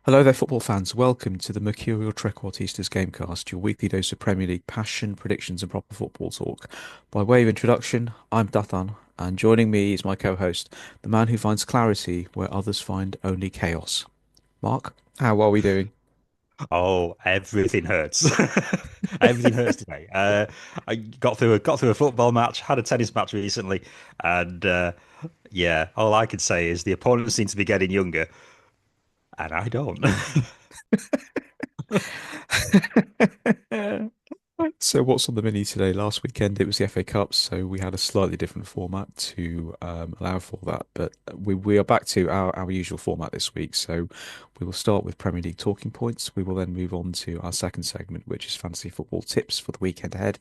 Hello there, football fans. Welcome to the Mercurial Trequartistas Gamecast, your weekly dose of Premier League passion, predictions, and proper football talk. By way of introduction, I'm Dathan, and joining me is my co-host, the man who finds clarity where others find only chaos. Mark, how are we doing? Oh, everything hurts. Everything hurts today. I got through a football match, had a tennis match recently, and yeah, all I can say is the opponents seem to be getting younger, and I don't. So what's on the menu today? Last weekend it was the FA Cup, so we had a slightly different format to allow for that. But we are back to our usual format this week. So we will start with Premier League talking points. We will then move on to our second segment, which is fantasy football tips for the weekend ahead,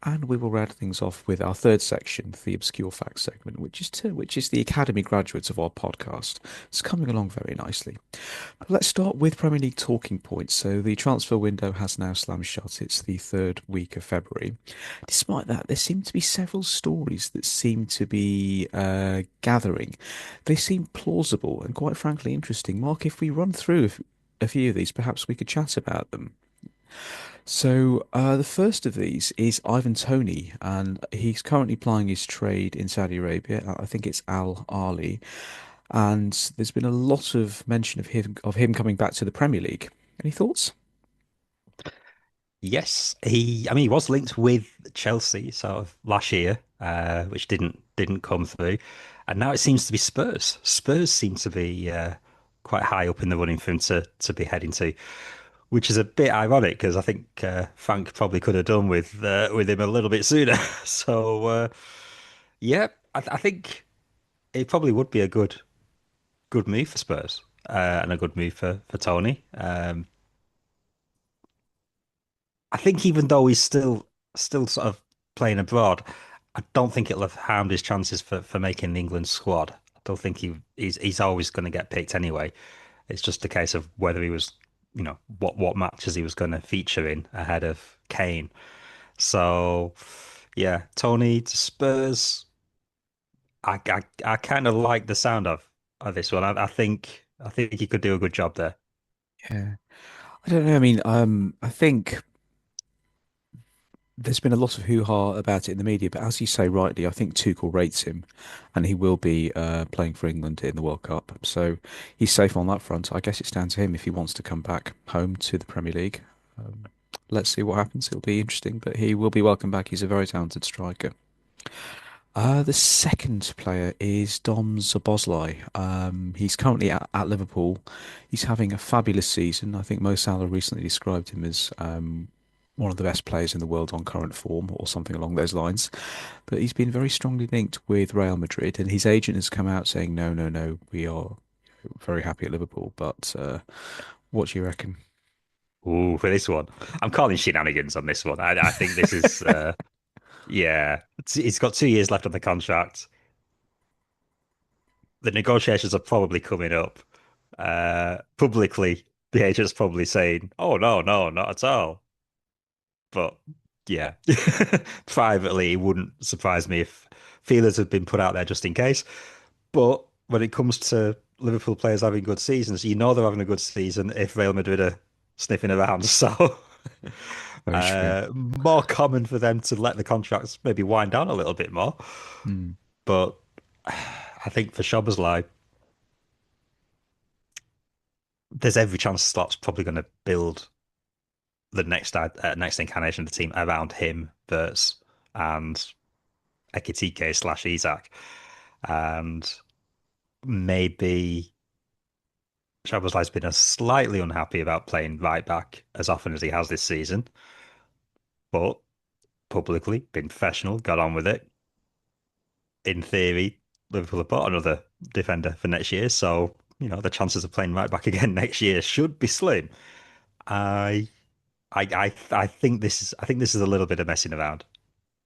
and we will round things off with our third section, the obscure facts segment, which is the academy graduates of our podcast. It's coming along very nicely. Let's start with Premier League talking points. So the transfer window has now slammed shut. It's the third week of February. Despite that, there seem to be several stories that seem to be gathering. They seem plausible and quite frankly interesting. Mark, if we run through a few of these, perhaps we could chat about them. So the first of these is Ivan Toney, and he's currently plying his trade in Saudi Arabia. I think it's Al Ahly, and there's been a lot of mention of him coming back to the Premier League. Any thoughts? Yes, he was linked with Chelsea sort of last year, which didn't come through, and now it seems to be Spurs. Spurs seem to be quite high up in the running for him to be heading to, which is a bit ironic because I think Frank probably could have done with him a little bit sooner. So yeah, I think it probably would be a good move for Spurs and a good move for Tony. I think even though he's still sort of playing abroad, I don't think it'll have harmed his chances for making the England squad. I don't think he's always going to get picked anyway. It's just a case of whether he was, what matches he was going to feature in ahead of Kane. So, yeah, Tony to Spurs. I kind of like the sound of this one. I think he could do a good job there. Yeah, I don't know. I mean, I think there's been a lot of hoo-ha about it in the media, but as you say rightly, I think Tuchel rates him, and he will be playing for England in the World Cup. So he's safe on that front. I guess it's down to him if he wants to come back home to the Premier League. Um, let's see what happens. It'll be interesting, but he will be welcome back. He's a very talented striker. The second player is Dom Szoboszlai. He's currently at Liverpool. He's having a fabulous season. I think Mo Salah recently described him as one of the best players in the world on current form, or something along those lines. But he's been very strongly linked with Real Madrid, and his agent has come out saying, "No, no, no, we are very happy at Liverpool." But what do you reckon? Ooh, for this one, I'm calling shenanigans on this one. I think this is yeah. He's got 2 years left on the contract. The negotiations are probably coming up. Publicly, the agent's probably saying, "Oh no, no, not at all." But yeah, privately, it wouldn't surprise me if feelers had been put out there just in case. But when it comes to Liverpool players having good seasons, you know they're having a good season if Real Madrid are sniffing around. So Very true. more common for them to let the contracts maybe wind down a little bit more. Hmm. But I think for Szoboszlai, there's every chance Slot's probably going to build the next incarnation of the team around him, Verts, and Ekitike slash Isaac. And maybe Szoboszlai's been slightly unhappy about playing right back as often as he has this season, but publicly, been professional, got on with it. In theory, Liverpool have bought another defender for next year, so the chances of playing right back again next year should be slim. I I think this is a little bit of messing around,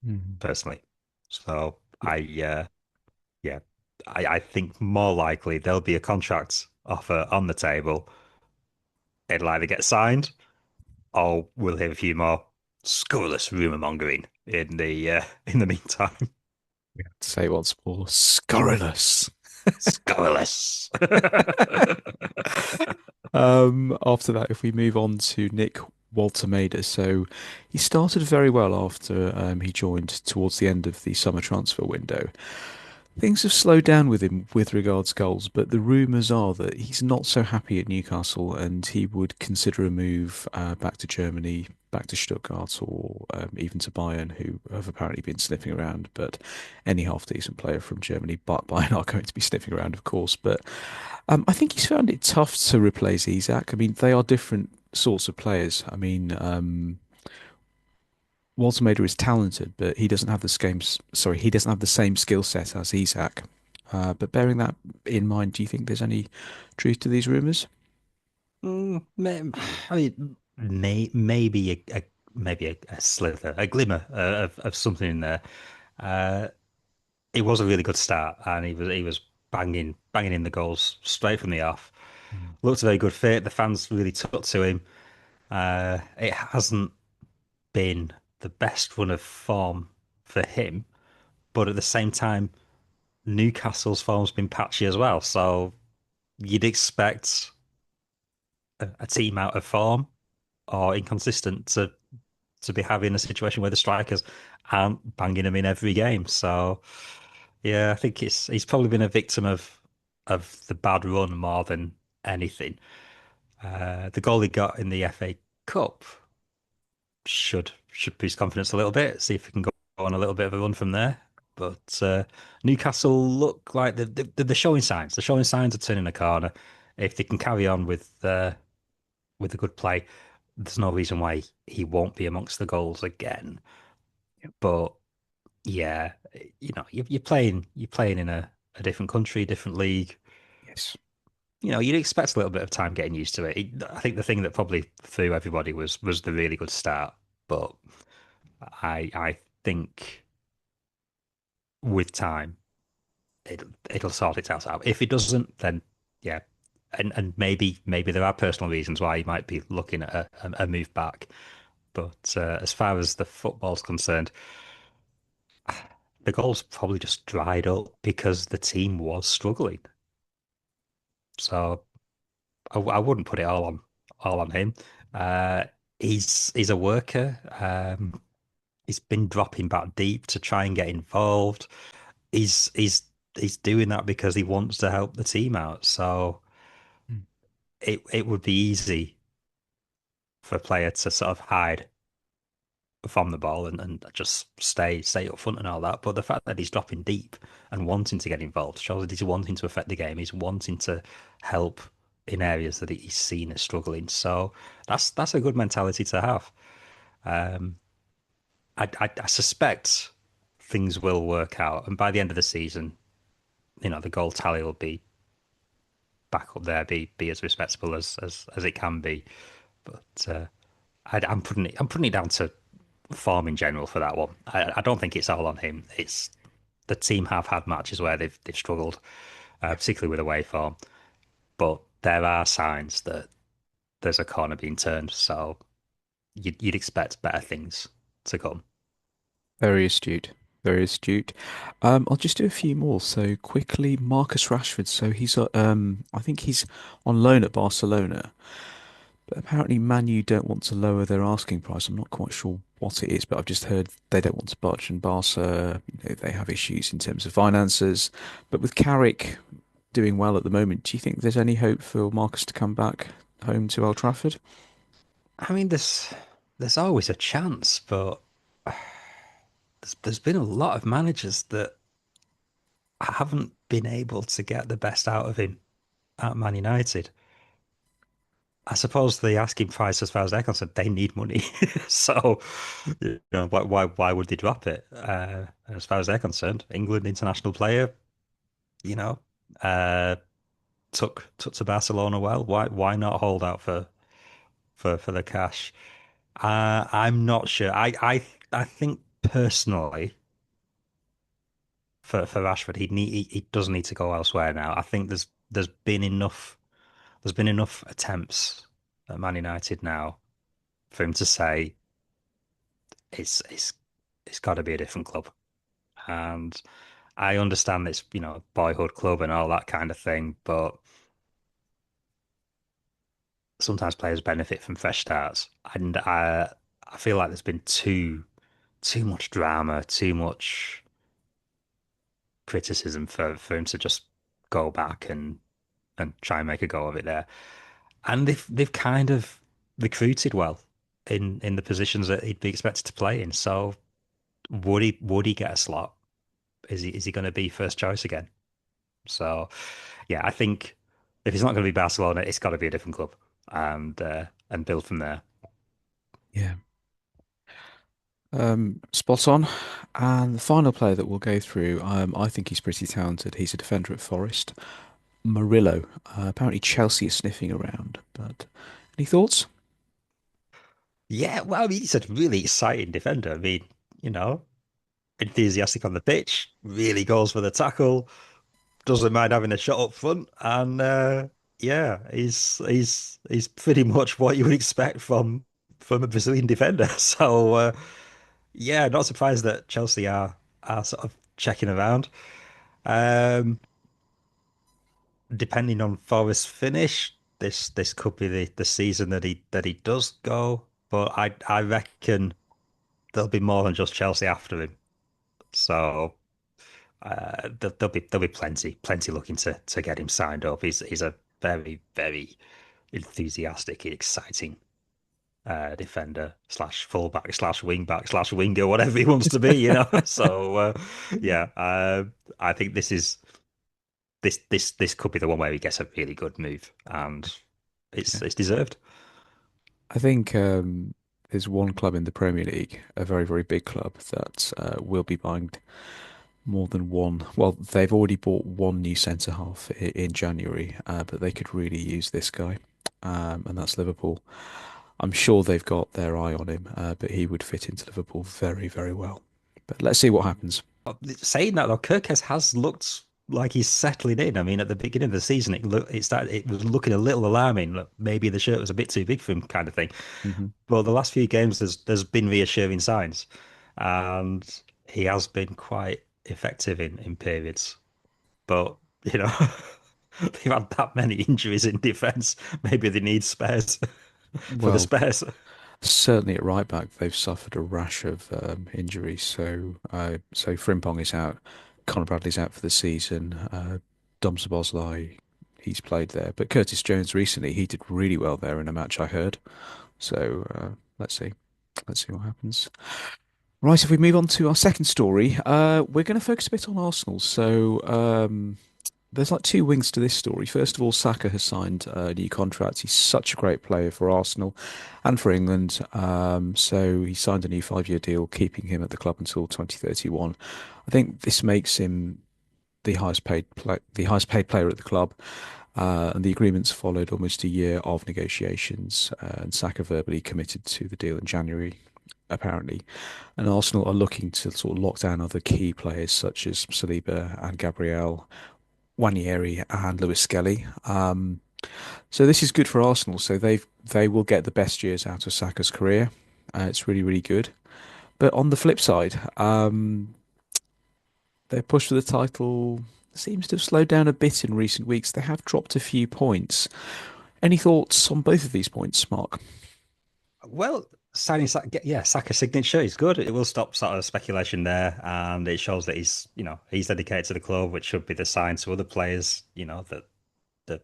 Hmm. personally. So yeah, I think more likely there'll be a contract offer on the table. It'll either get signed or we'll hear a few more scurrilous rumor mongering in the meantime. Say what's more scurrilous. Scurrilous. After that, if we move on to Nick Walter, so he started very well after he joined towards the end of the summer transfer window. Things have slowed down with him with regards goals, but the rumours are that he's not so happy at Newcastle and he would consider a move back to Germany, back to Stuttgart, or even to Bayern, who have apparently been sniffing around. But any half decent player from Germany, but Bayern are going to be sniffing around, of course. But I think he's found it tough to replace Isak. I mean, they are different sorts of players. I mean, Walter is talented, but he doesn't have the he doesn't have the same skill set as Isak. But bearing that in mind, do you think there's any truth to these rumours? I mean, maybe a slither, a glimmer of something in there. Uh, it was a really good start, and he was banging in the goals straight from the off. Mm. Looked a very good fit. The fans really took to him. It hasn't been the best run of form for him, but at the same time, Newcastle's form's been patchy as well. So you'd expect a team out of form or inconsistent to be having a situation where the strikers aren't banging them in every game. So yeah, I think he's probably been a victim of the bad run more than anything. The goal he got in the FA Cup should boost confidence a little bit. See if we can go on a little bit of a run from there. But Newcastle look like they're showing signs. They're showing signs of turning a corner. If they can carry on with the good play, there's no reason why he won't be amongst the goals again. Yep. But yeah, you're playing in a different country, different league. Yes. You'd expect a little bit of time getting used to it. I think the thing that probably threw everybody was the really good start. But I think with time it'll sort itself out. If it doesn't, then yeah, and maybe there are personal reasons why he might be looking at a move back. But as far as the football's concerned, the goals probably just dried up because the team was struggling. So I wouldn't put it all on him. Uh, he's a worker. He's been dropping back deep to try and get involved. He's doing that because he wants to help the team out. So Mm. it would be easy for a player to sort of hide from the ball and just stay up front and all that. But the fact that he's dropping deep and wanting to get involved shows that he's wanting to affect the game. He's wanting to help in areas that he's seen as struggling. So that's a good mentality to have. Um, I suspect things will work out, and by the end of the season, the goal tally will be back up there, be as respectable as it can be. But I'm putting it down to form in general for that one. I don't think it's all on him. It's the team have had matches where they've struggled, Yeah. particularly with away form. But there are signs that there's a corner being turned, so you'd expect better things to come. Very astute. Very astute. I'll just do a few more. So quickly, Marcus Rashford. So I think he's on loan at Barcelona. But apparently, Man U don't want to lower their asking price. I'm not quite sure what it is, but I've just heard they don't want to budge. And Barca, they have issues in terms of finances. But with Carrick doing well at the moment, do you think there's any hope for Marcus to come back home to Old Trafford? I mean, there's always a chance, but there's been a lot of managers that haven't been able to get the best out of him at Man United. I suppose the asking price, as far as they're concerned, they need money. So, why would they drop it? As far as they're concerned, England international player, you know, uh, took to Barcelona well. Why not hold out for the cash? I'm not sure. I think personally for Rashford, he does need to go elsewhere now. I think there's been enough attempts at Man United now for him to say it's got to be a different club. And I understand it's boyhood club and all that kind of thing, but sometimes players benefit from fresh starts, and I feel like there's been too much drama, too much criticism for him to just go back and try and make a go of it there. And they've kind of recruited well in the positions that he'd be expected to play in. So would he get a slot? Is he going to be first choice again? So yeah, I think if he's not going to be Barcelona, it's got to be a different club and build from there. Yeah. Spot on. And the final player that we'll go through, I think he's pretty talented. He's a defender at Forest. Murillo. Apparently Chelsea is sniffing around, but any thoughts? Yeah, well, I mean, he's a really exciting defender. I mean, you know, enthusiastic on the pitch, really goes for the tackle, doesn't mind having a shot up front, and yeah, he's pretty much what you would expect from a Brazilian defender. So yeah, not surprised that Chelsea are sort of checking around. Um, Depending on Forest's finish, this could be the season that he does go. But I reckon there'll be more than just Chelsea after him. So there'll be plenty looking to get him signed up. He's a very enthusiastic, exciting defender slash fullback slash wingback slash winger, whatever he wants to be, you know. So yeah, I think this could be the one where he gets a really good move, and Yeah. it's deserved. I think there's one club in the Premier League, a very, very big club, that will be buying more than one. Well, they've already bought one new centre half in January, but they could really use this guy, and that's Liverpool. I'm sure they've got their eye on him, but he would fit into Liverpool very, very well. But let's see what happens. Saying that though, Kirkes has looked like he's settling in. I mean, at the beginning of the season, it was looking a little alarming. Like maybe the shirt was a bit too big for him, kind of thing. Hmm. But the last few games, there's been reassuring signs, and he has been quite effective in periods. But you know, they've had that many injuries in defence. Maybe they need spares for the Well, spares. certainly at right back, they've suffered a rash of injuries. So Frimpong is out, Conor Bradley's out for the season. Dom Szoboszlai, he's played there, but Curtis Jones recently, he did really well there in a match I heard. So let's see, let's see what happens. Right, if we move on to our second story, we're going to focus a bit on Arsenal. There's like two wings to this story. First of all, Saka has signed a new contract. He's such a great player for Arsenal and for England. So he signed a new 5-year deal, keeping him at the club until 2031. I think this makes him the highest paid player at the club. And the agreements followed almost a year of negotiations. And Saka verbally committed to the deal in January, apparently. And Arsenal are looking to sort of lock down other key players such as Saliba and Gabriel, Wanieri and Lewis Skelly. So this is good for Arsenal. So they will get the best years out of Saka's career. It's really, really good. But on the flip side, their push for the title seems to have slowed down a bit in recent weeks. They have dropped a few points. Any thoughts on both of these points, Mark? Well, signing yeah, Saka's signature is good. It will stop sort of speculation there, and it shows that he's dedicated to the club, which should be the sign to other players, that the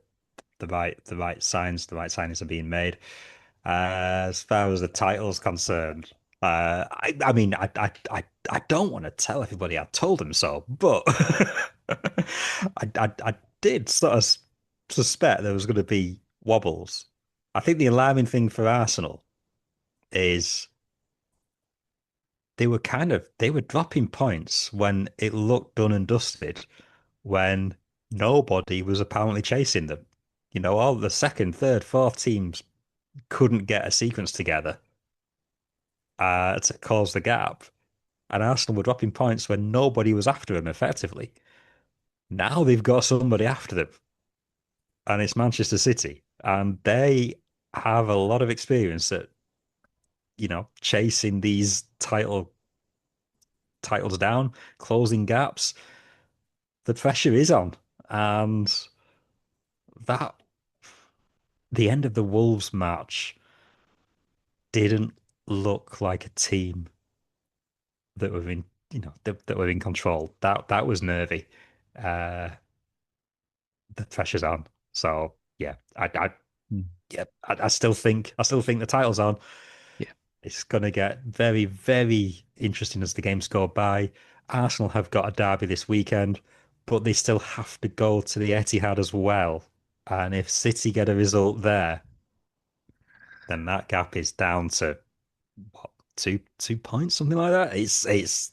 the right signings are being made. As far as the title's concerned, I mean, I don't want to tell everybody I told them so, but I did sort of suspect there was going to be wobbles. I think the alarming thing for Arsenal is they were dropping points when it looked done and dusted, when nobody was apparently chasing them. All the second, third, fourth teams couldn't get a sequence together to close the gap, and Arsenal were dropping points when nobody was after them effectively. Now they've got somebody after them, and it's Manchester City, and they have a lot of experience at chasing these titles down, closing gaps. The pressure is on, and that the end of the Wolves match didn't look like a team that were in, that were in control. That was nervy. Uh, the pressure's on. So yeah, Mm. I still think the title's on. Yeah, It's going to get very, very interesting as the games go by. Arsenal have got a derby this weekend, but they still have to go to the Etihad as well. And if City get a result there, then that gap is down to what, 2 points, something like that. It's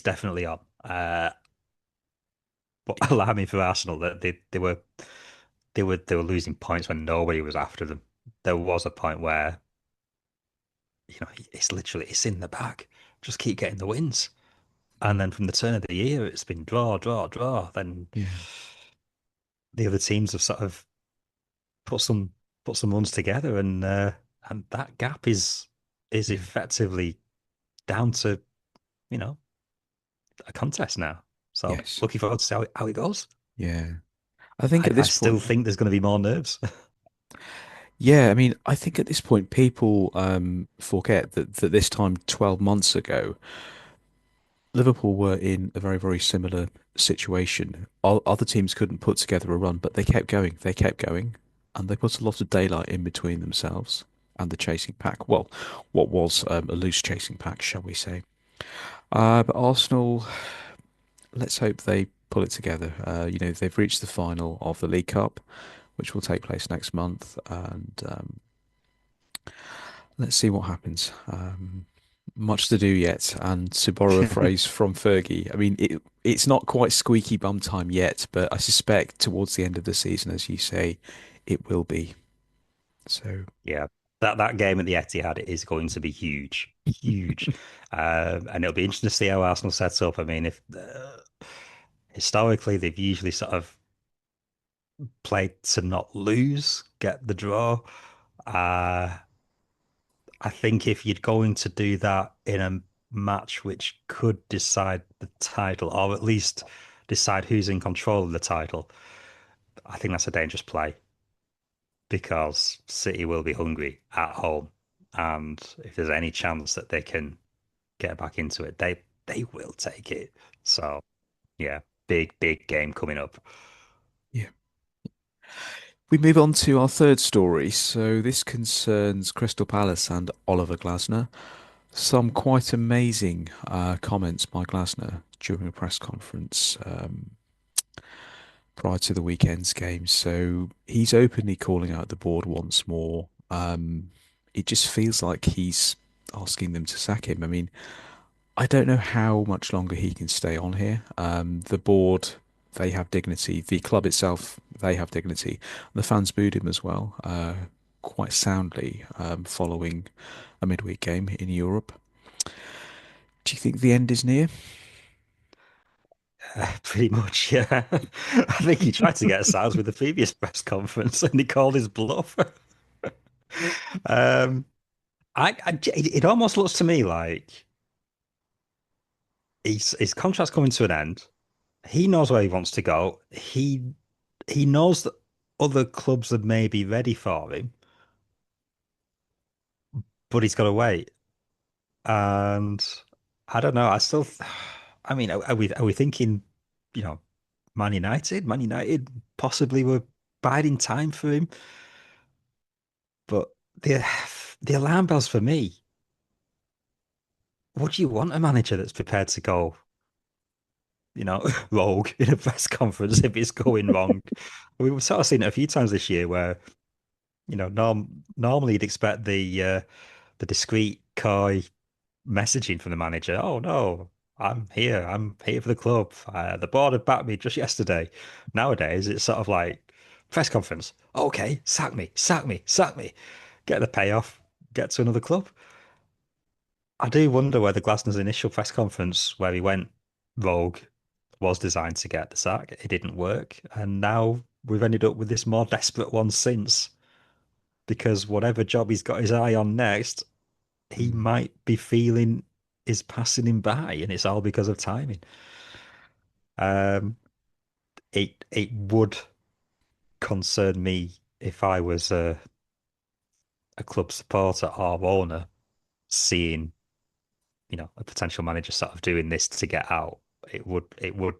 definitely on. But yeah, alarming for Arsenal that they were losing points when nobody was after them. There was a point where it's in the bag. Just keep getting the wins. And mm, then from the turn of the year, it's been draw, draw, draw. Then yeah, the other teams have sort of put some put some runs together, and that gap is yeah, effectively down to you know a contest now. So yes, looking forward to see how it goes. yeah. I think at I this still point, think there's going to be more nerves. yeah, I mean, I think at this point, people forget that this time 12 months ago, Liverpool were in a very, very similar situation. Other teams couldn't put together a run, but they kept going. They kept going, and they put a lot of daylight in between themselves and the chasing pack. Well, what was a loose chasing pack, shall we say? But Arsenal, let's hope they pull it together. They've reached the final of the League Cup, which will take place next month, and let's see what happens. Much to do yet, and to borrow a phrase from Fergie, I mean, it's not quite squeaky bum time yet, but I suspect towards the end of the season, as you say, it will be. So, Yeah, that game at the Etihad is going to be huge, huge, and it'll be interesting to see how Arsenal sets up. I mean, if historically they've usually sort of played to not lose, get the draw. Uh, I think if you're going to do that in a match which could decide the title, or at least decide who's in control of the title, I think that's a dangerous play because City will be hungry at home, and if there's any chance that they can get back into it, they will take it. So yeah, big game coming up. yeah. We move on to our third story. So, this concerns Crystal Palace and Oliver Glasner. Some quite amazing comments by Glasner during a press conference prior to the weekend's game. So he's openly calling out the board once more. It just feels like he's asking them to sack him. I mean, I don't know how much longer he can stay on here. The board, they have dignity. The club itself, they have dignity. The fans booed him as well, quite soundly, following a midweek game in Europe. Do you think the end is near? Pretty much, yeah. I think he tried to get us out with the previous press conference and he called his bluff. Um, it almost looks to me like his contract's coming to an end. He knows where he wants to go. He knows that other clubs are maybe ready for him, but he's got to wait. And I don't know. I mean, are we thinking, you know, Man United? Man United possibly were biding time for him, but the the alarm bells for me. What do you want a manager that's prepared to go, rogue in a press conference if it's going wrong? We've sort of seen it a few times this year where, normally you'd expect the discreet, coy messaging from the manager. Oh no, I'm here. I'm here for the club. The board had backed me just yesterday. Nowadays, it's sort of like press conference. Okay, sack me, sack me, sack me. Get the payoff. Get to another club. I do wonder whether Glasner's initial press conference, where he went rogue, was designed to get the sack. It didn't work, and now we've ended up with this more desperate one since. Because whatever job he's got his eye on next, he Mm. might be feeling is passing him by, and it's all because of timing. Um, it would concern me if I was a club supporter or owner seeing, a potential manager sort of doing this to get out, it would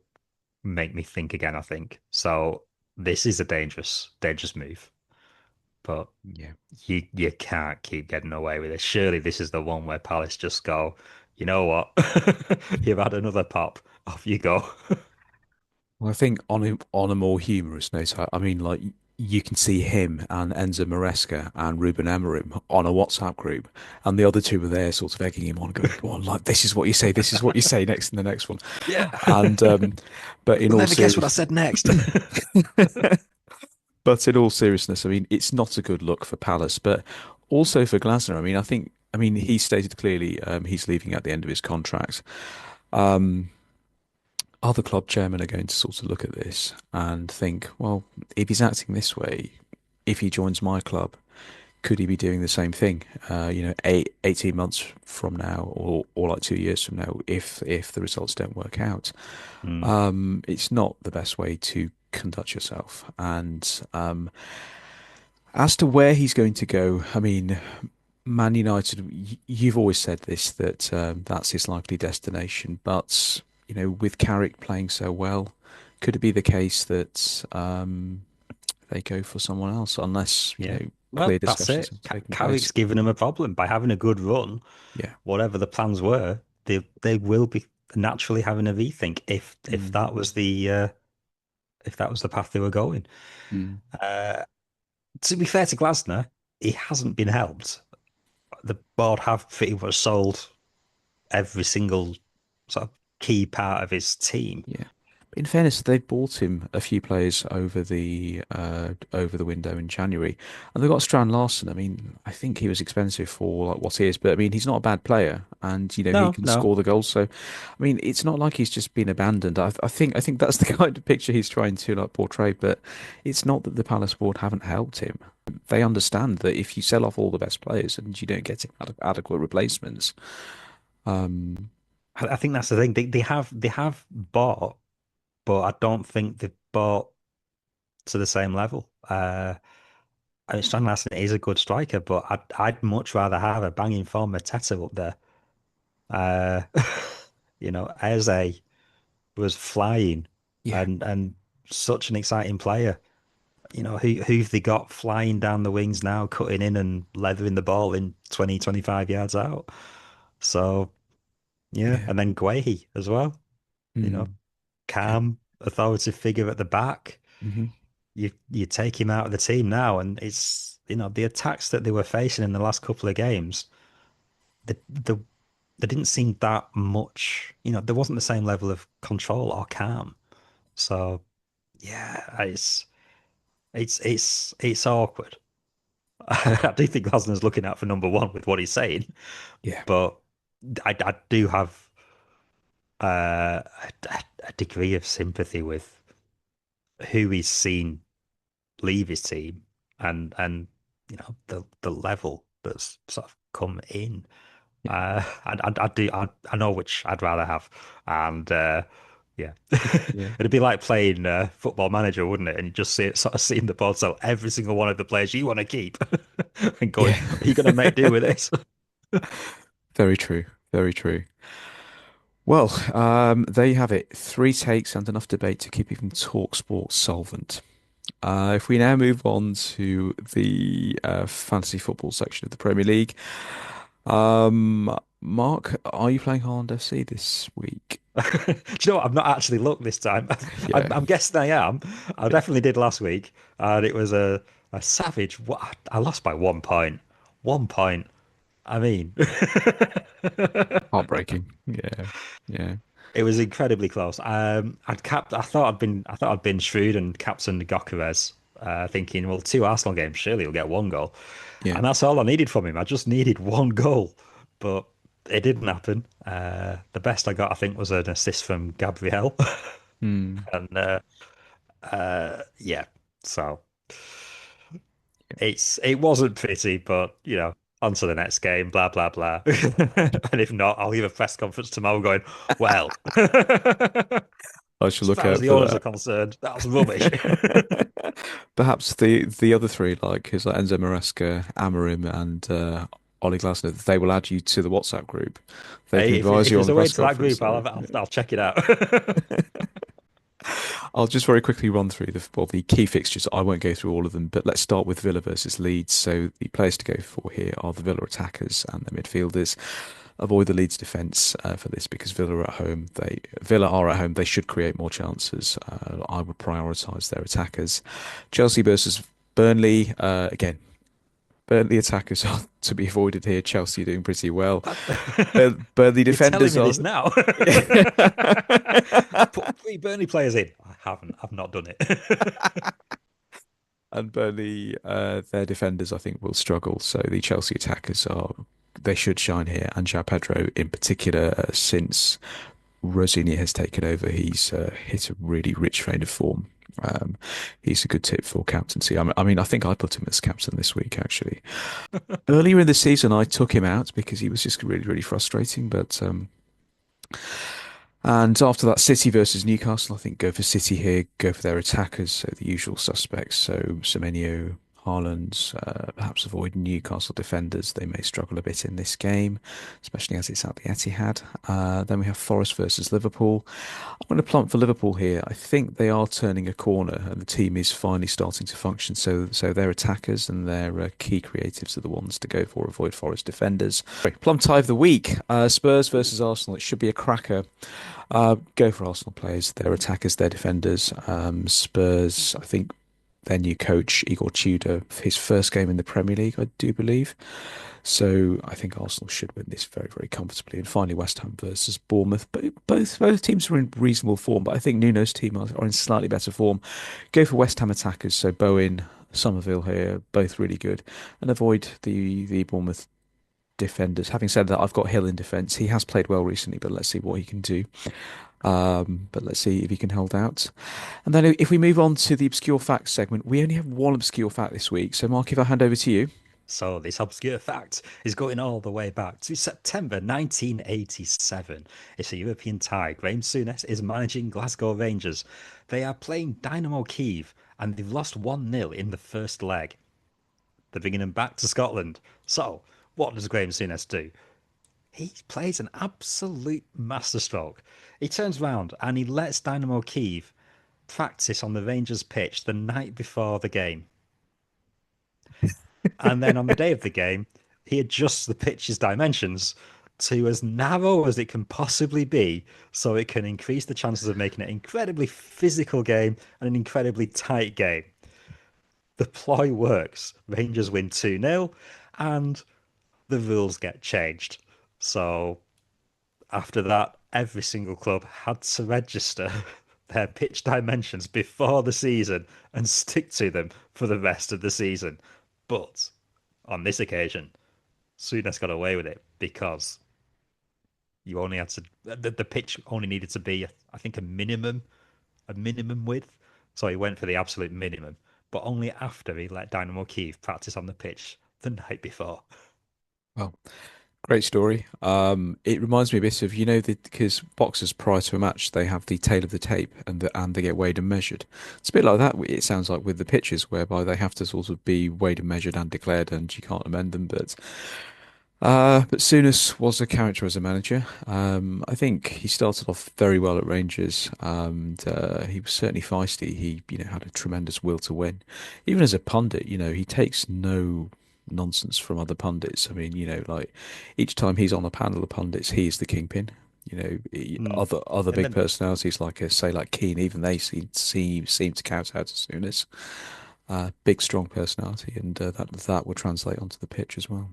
make me think again, I think. So this is a dangerous move, but Yeah. you can't keep getting away with it. Surely this is the one where Palace just go, you know what? You've had another pop. Off you go. Well, I think on a more humorous note, I mean, like you can see him and Enzo Maresca and Ruben Amorim on a WhatsApp group, and the other two were there, sort of egging him on, going, "Go on, like this is what you say, this is what you say next in the next one." Yeah. And but in You'll all never guess what I serious, said next. but in all seriousness, I mean, it's not a good look for Palace, but also for Glasner. I mean, I mean, he stated clearly he's leaving at the end of his contract. Um, Other club chairmen are going to sort of look at this and think, well, if he's acting this way, if he joins my club, could he be doing the same thing? 18 months from now, or like 2 years from now, if the results don't work out, Hmm. it's not the best way to conduct yourself. And as to where he's going to go, I mean, Man United, you've always said this that that's his likely destination, but with Carrick playing so well, could it be the case that they go for someone else unless Yeah. clear Well, that's discussions it. have taken place? Carrick's given him a problem by having a good run. Yeah. Whatever the plans were, they will be naturally having a rethink if Mm, that was the path they were going. mm, Uh, to be fair to Glasner, he hasn't been helped. The board have pretty much sold every single sort of key part of his team. yeah. In fairness, they bought him a few players over the window in January, and they got Strand Larson. I mean, I think he was expensive for like what he is, but I mean, he's not a bad player, and he No, can no. score the goals. So, I mean, it's not like he's just been abandoned. I think that's the kind of picture he's trying to like portray. But it's not that the Palace board haven't helped him. They understand that if you sell off all the best players and you don't get adequate replacements, um, I think that's the thing. They have bought, but I don't think they've bought to the same level. I mean, Stan Larson is a good striker, but I'd much rather have a banging form Mateta up there. Uh, Eze was flying yeah, and such an exciting player. Who've they got flying down the wings now, cutting in and leathering the ball in 20, 25 yards out. So yeah, yeah, and then Guehi as well. You know, mm, yeah, calm, authoritative figure at the back. hmm You take him out of the team now, and it's the attacks that they were facing in the last couple of games. The there didn't seem that much. There wasn't the same level of control or calm. So yeah, it's awkward. I do think Glasner's looking out for number one with what he's saying, yeah, but I do have a degree of sympathy with who he's seen leave his team and the level that's sort of come in. yeah, I know which I'd rather have, and yeah, yeah. it'd be like playing Football Manager, wouldn't it? And you just see it sort of seeing the board, so every single one of the players you want to keep, and going, Yeah. are you going to make do with this? Very true. Very true. Well, there you have it. Three takes and enough debate to keep even TalkSport solvent. If we now move on to the fantasy football section of the Premier League, Mark, are you playing Holland FC this week? Do you know what? I've not actually looked this time. Yeah, I'm guessing I am. I definitely did last week, and it was a savage. What I lost by 1 point. 1 point. I mean, heartbreaking. Yeah, yeah, it was incredibly close. I thought I'd been shrewd and captained Gyökeres, thinking, well, two Arsenal games, surely he'll get one goal, yeah. and that's all I needed from him. I just needed one goal, but it didn't happen. The best I got, I think, was an assist from Gabriel, Hmm. and yeah, so it wasn't pretty, but on to the next game, blah blah blah. And if not, I'll give a press conference tomorrow going, well. I shall As look far as out the for owners are that. concerned, that's rubbish. Perhaps the other three, like his like Enzo Maresca, Amarim, and Ollie Glasner, they will add you to the WhatsApp group. They can Hey, advise if you on there's the a way press to that conference. group, So, I'll check it out. I'll just very quickly run through the key fixtures. I won't go through all of them, but let's start with Villa versus Leeds. So the players to go for here are the Villa attackers and the midfielders. Avoid the Leeds defence for this because Villa are at home. Villa are at home. They should create more chances. I would prioritise their attackers. Chelsea versus Burnley. Again, Burnley attackers are to be avoided here. Chelsea are doing pretty well. Burnley You're telling defenders me are. this now. Put 3 Burnley players in. I haven't. I've not done it. And Burnley, their defenders, I think, will struggle. So the Chelsea attackers are, they should shine here. And João Pedro, in particular, since Rosigne has taken over, he's hit a really rich vein of form. Um, he's a good tip for captaincy. I think I put him as captain this week, actually. Earlier in the season, I took him out because he was just really, really frustrating. And after that, City versus Newcastle, I think go for City here, go for their attackers, so the usual suspects. So Semenyo, Haaland, perhaps avoid Newcastle defenders. They may struggle a bit in this game, especially as it's at the Etihad. Then we have Forest versus Liverpool. I'm going to plump for Liverpool here. I think they are turning a corner and the team is finally starting to function. So their attackers and their key creatives are the ones to go for. Avoid Forest defenders. Plum tie of the week. Spurs versus Arsenal. It should be a cracker. Go for Arsenal players, their attackers, their defenders. Spurs, I think their new coach, Igor Tudor, his first game in the Premier League, I do believe. So I think Arsenal should win this very, very comfortably. And finally, West Ham versus Bournemouth. Both teams are in reasonable form, but I think Nuno's team are in slightly better form. Go for West Ham attackers, so Bowen, Somerville here, both really good, and avoid the Bournemouth defenders. Having said that, I've got Hill in defence. He has played well recently, but let's see what he can do. But let's see if he can hold out. And then if we move on to the obscure facts segment, we only have one obscure fact this week. So, Mark, if I hand over to you. So, this obscure fact is going all the way back to September 1987. It's a European tie. Graham Souness is managing Glasgow Rangers. They are playing Dynamo Kiev and they've lost 1-0 in the first leg. They're bringing him back to Scotland. So, what does Graham Souness do? He plays an absolute masterstroke. He turns round and he lets Dynamo Kiev practice on the Rangers pitch the night before the game. And then on the day of the game, he adjusts the pitch's dimensions to as narrow as it can possibly be so it can increase the chances of making it an incredibly physical game and an incredibly tight game. The ploy works. Rangers win 2-0 and the rules get changed. So after that, every single club had to register their pitch dimensions before the season and stick to them for the rest of the season. But on this occasion, Souness got away with it because you only had to the pitch only needed to be I think a minimum width. So he went for the absolute minimum, but only after he let Dynamo Kiev practice on the pitch the night before. Well, great story. It reminds me a bit of, because boxers prior to a match, they have the tail of the tape and they get weighed and measured. It's a bit like that, it sounds like, with the pitches, whereby they have to sort of be weighed and measured and declared, and you can't amend them. But Souness was a character as a manager. I think he started off very well at Rangers, and he was certainly feisty. He, had a tremendous will to win. Even as a pundit, he takes no nonsense from other pundits. I mean, like each time he's on a panel of pundits, he is the kingpin. Mm. Other And big then personalities like say like Keane, even they seem to count out as Souness. Big strong personality, and that will translate onto the pitch as well.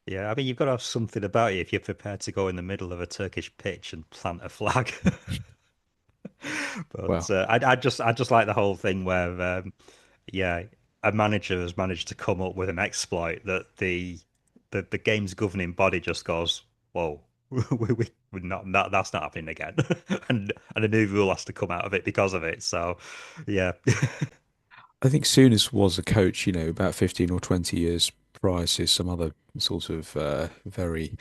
yeah, I mean, you've got to have something about you if you're prepared to go in the middle of a Turkish pitch and plant a flag. But Well. I just like the whole thing where, yeah, a manager has managed to come up with an exploit that the game's governing body just goes, "Whoa, we're not that's not happening again," and a new rule has to come out of it because of it. So, yeah, I think Souness was a coach, about 15 or 20 years prior to some other sort of very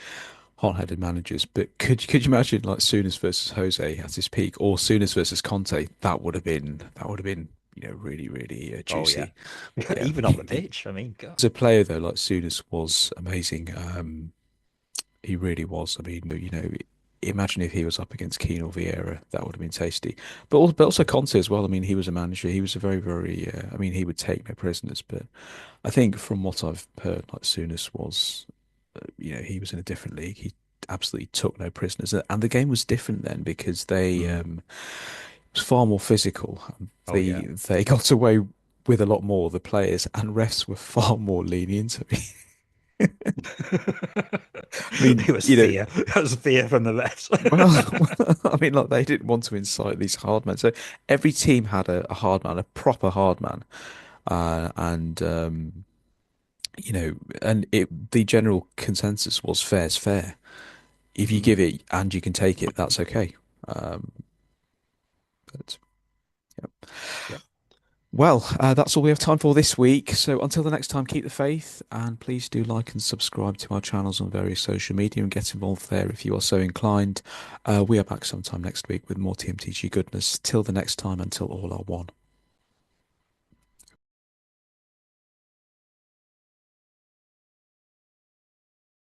hot-headed managers. But could you imagine like Souness versus Jose at his peak, or Souness versus Conte? That would have been really really Oh yeah, juicy. Yeah. even on the pitch. I mean, God. As a player though, like Souness was amazing. He really was. I mean, imagine if he was up against Keane or Vieira, that would have been tasty. But also Conte as well. I mean, he was a manager. He was a very, very. I mean, he would take no prisoners. But I think from what I've heard, like Souness was, he was in a different league. He absolutely took no prisoners, and the game was different then because they Mm. it was far more physical. Oh They yeah. they got away with a lot more. The players and refs were far more lenient. I mean, It was fear. It was fear from the rest. well, I mean, like they didn't want to incite these hard men. So every team had a hard man, a proper hard man, and and the general consensus was fair's fair. If you Mm. give it and you can take it, that's okay. Um, but yeah. Yep. Well, that's all we have time for this week. So until the next time, keep the faith, and please do like and subscribe to our channels on various social media and get involved there if you are so inclined. We are back sometime next week with more TMTG goodness. Till the next time, until all are one.